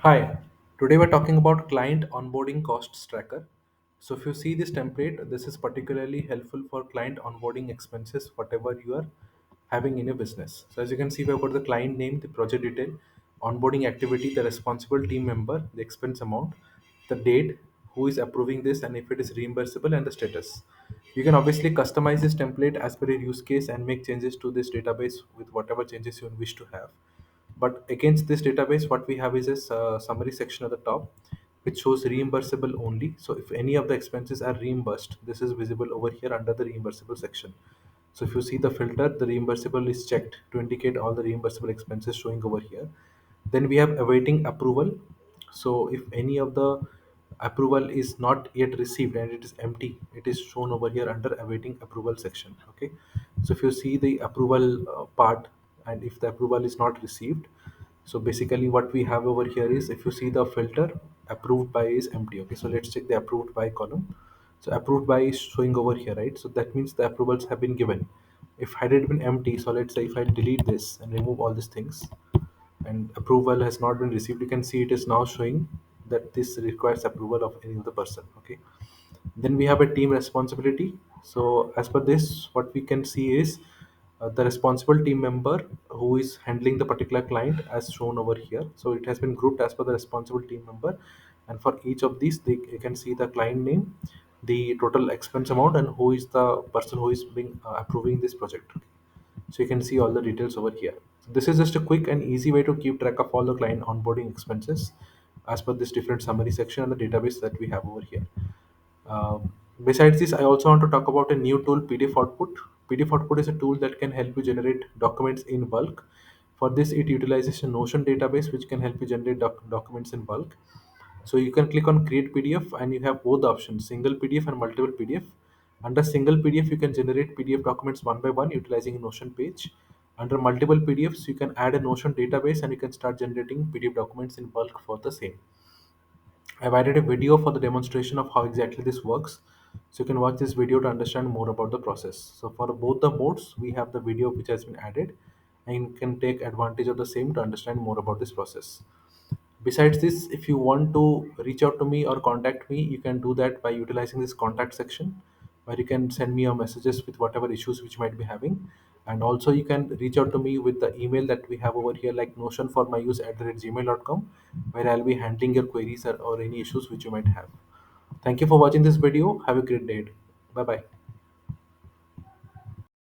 Hi, today we're talking about Client Onboarding Costs Tracker. So, if you see this template, this is particularly helpful for client onboarding expenses, whatever you are having in your business. So, as you can see, we've got the client name, the project detail, onboarding activity, the responsible team member, the expense amount, the date, who is approving this, and if it is reimbursable, and the status. You can obviously customize this template as per your use case and make changes to this database with whatever changes you wish to have. But against this database, what we have is a summary section at the top, which shows reimbursable only. So if any of the expenses are reimbursed, this is visible over here under the reimbursable section. So if you see the filter, the reimbursable is checked to indicate all the reimbursable expenses showing over here. Then we have awaiting approval. So if any of the approval is not yet received and it is empty, it is shown over here under awaiting approval section. Okay. So if you see the approval part, and if the approval is not received, so basically what we have over here is, if you see the filter, approved by is empty. Okay, so let's check the approved by column. So approved by is showing over here, right? So that means the approvals have been given. If had it been empty, so let's say if I delete this and remove all these things, and approval has not been received, you can see it is now showing that this requires approval of any other person. Okay, then we have a team responsibility. So as per this, what we can see is the responsible team member who is handling the particular client as shown over here. So it has been grouped as per the responsible team member, and for each of these you can see the client name, the total expense amount, and who is the person who is being approving this project. So you can see all the details over here. So this is just a quick and easy way to keep track of all the client onboarding expenses as per this different summary section and the database that we have over here. Besides this, I also want to talk about a new tool, PDF Output. PDF Output is a tool that can help you generate documents in bulk. For this, it utilizes a Notion database which can help you generate documents in bulk. So you can click on Create PDF and you have both options, single PDF and multiple PDF. Under single PDF, you can generate PDF documents one by one utilizing a Notion page. Under multiple PDFs, you can add a Notion database and you can start generating PDF documents in bulk for the same. I've added a video for the demonstration of how exactly this works. So you can watch this video to understand more about the process. So for both the modes, we have the video which has been added, and you can take advantage of the same to understand more about this process. Besides this, if you want to reach out to me or contact me, you can do that by utilizing this contact section, where you can send me your messages with whatever issues which you might be having. And also you can reach out to me with the email that we have over here, like notion for my use @gmail.com, where I'll be handling your queries or any issues which you might have. Thank you for watching this video. Have a great day. Bye bye.